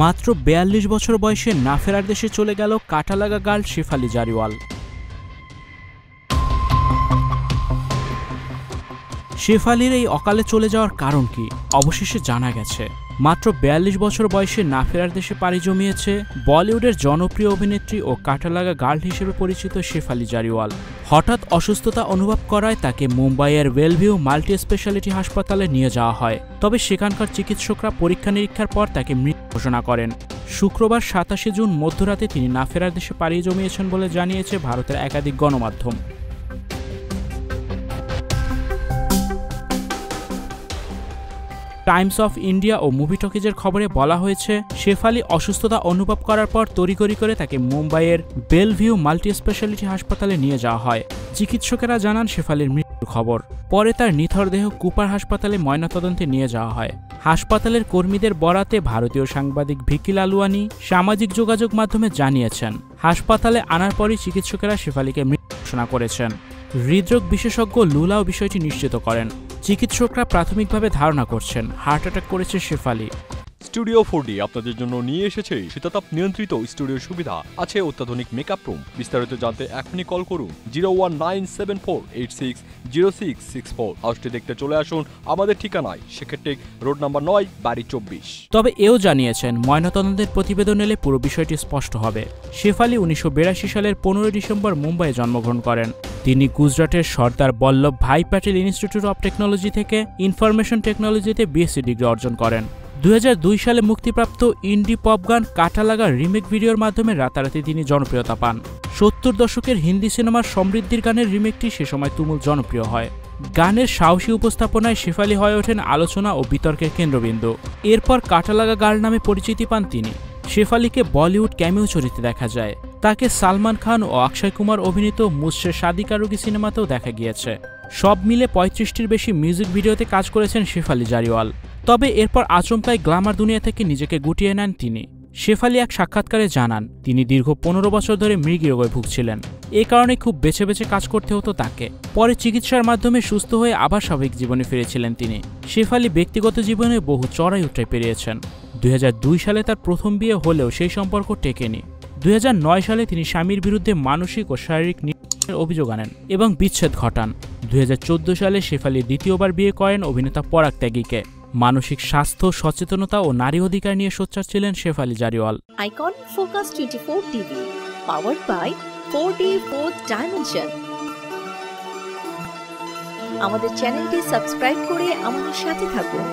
মাত্র ৪২ বছর বয়সে না ফেরার দেশে চলে গেল কাঁটালাগা গার্ল শেফালি জারিওয়াল। শেফালির এই অকালে চলে যাওয়ার কারণ কি অবশেষে জানা গেছে। মাত্র ৪২ বছর বয়সে না ফেরার দেশে পাড়ি জমিয়েছে বলিউডের জনপ্রিয় অভিনেত্রী ও কাঁটালাগা গার্ল হিসেবে পরিচিত শেফালি জারিওয়াল। হঠাৎ অসুস্থতা অনুভব করায় তাকে মুম্বাইয়ের ওয়েলভিউ মাল্টি স্পেশালিটি হাসপাতালে নিয়ে যাওয়া হয়। তবে সেখানকার চিকিৎসকরা পরীক্ষা নিরীক্ষার পর তাকে মৃত ঘোষণা করেন। শুক্রবার ২৭ জুন মধ্যরাতে তিনি না ফেরার দেশে পাড়ি জমিয়েছেন বলে জানিয়েছে ভারতের একাধিক গণমাধ্যম। টাইমস অফ ইন্ডিয়া ও মুভি টকিজের খবরে বলা হয়েছে, শেফালি অসুস্থতা অনুভব করার পর তড়িঘড়ি করে তাকে মুম্বাইয়ের বেলভিউ মাল্টি স্পেশালিটি হাসপাতালে নিয়ে যাওয়া হয়। চিকিৎসকেরা জানান শেফালির মৃত্যুর খবর। পরে তার নিথর দেহ কুপার হাসপাতালে ময়নাতদন্তে নিয়ে যাওয়া হয়। হাসপাতালের কর্মীদের বরাতে ভারতীয় সাংবাদিক ভিকি লালওয়ানি সামাজিক যোগাযোগ মাধ্যমে জানিয়েছেন, হাসপাতালে আনার পরই চিকিৎসকেরা শেফালিকে মৃত ঘোষণা করেছেন। হৃদরোগ বিশেষজ্ঞ লুলাও বিষয়টি নিশ্চিত করেন। চিকিৎসকরা প্রাথমিকভাবে ধারণা করছেন হার্ট অ্যাটাক করেছে শেফালি। স্টুডিও 4D আপনাদের জন্য নিয়ে এসেছে শীতাতাপ নিয়ন্ত্রিত স্টুডিওর সুবিধা, আছে অত্যাধুনিক মেকআপ রুম। বিস্তারিত জানতে এখনই কল করুন 01974860664। হাউসটি দেখতে চলে আসুন আমাদের ঠিকানায় শেখেরটেক রোড নাম্বার 9 বাড়ি 24। তবে এও জানিয়েছেন ময়নাতদন্তের প্রতিবেদন এলে পুরো বিষয়টি স্পষ্ট হবে। শেফালি ১৯৮২ সালের ১৫ ডিসেম্বর মুম্বাইয়ে জন্মগ্রহণ করেন। তিনি গুজরাটের সর্দার বল্লভ ভাই প্যাটেল ইনস্টিটিউট অব টেকনোলজি থেকে ইনফরমেশন টেকনোলজিতে বিএসসি ডিগ্রি অর্জন করেন। ২০০২ সালে মুক্তিপ্রাপ্ত ইন্ডি পপ গান কাঁটালাগা রিমেক ভিডিওর মাধ্যমে রাতারাতি তিনি জনপ্রিয়তা পান। ৭০ দশকের হিন্দি সিনেমার সমৃদ্ধির গানের রিমেকটি সে সময় তুমুল জনপ্রিয় হয়। গানের সাহসী উপস্থাপনায় শেফালি হয়ে ওঠেন আলোচনা ও বিতর্কের কেন্দ্রবিন্দু। এরপর কাঁটালাগা গার্ল নামে পরিচিতি পান তিনি। শেফালিকে বলিউড ক্যামিও চরিত্রে দেখা যায়। তাকে সালমান খান ও অক্ষয় কুমার অভিনীত মুঝসে শাদি কারোগি সিনেমাতেও দেখা গিয়েছে। সব মিলে ৩৫টির বেশি মিউজিক ভিডিওতে কাজ করেছেন শেফালি জারিওয়াল। তবে এরপর আচমকাই গ্ল্যামার দুনিয়া থেকে নিজেকে গুটিয়ে নেন তিনি। শেফালি এক সাক্ষাৎকারে জানান, তিনি দীর্ঘ ১৫ বছর ধরে মৃগী রোগে ভুগছিলেন। এ কারণে খুব বেছে বেছে কাজ করতে হতো তাকে। পরে চিকিৎসার মাধ্যমে সুস্থ হয়ে আবার স্বাভাবিক জীবনে ফিরেছিলেন তিনি। শেফালি ব্যক্তিগত জীবনে বহু চড়াই উতরাই পেরিয়েছেন। ২০০২ সালে তার প্রথম বিয়ে হলেও সেই সম্পর্ক টেকেনি। ২০০৯ সালে তিনি স্বামীর বিরুদ্ধে মানসিক ও শারীরিক নির্যাতনের অভিযোগ আনেন এবং বিচ্ছেদ ঘটান। ২০১৪ সালে শেফালি দ্বিতীয়বার বিয়ে করেন অভিনেতা পরাগ ত্যাগীকে। মানসিক স্বাস্থ্য, সচেতনতা ও নারী অধিকার নিয়ে সোচ্চার ছিলেন Shefali Jariwala. Icon focus 24 TV, powered by 4D Fourth Dimension। আমাদের চ্যানেলটি সাবস্ক্রাইব করে আমাদের সাথে থাকুন।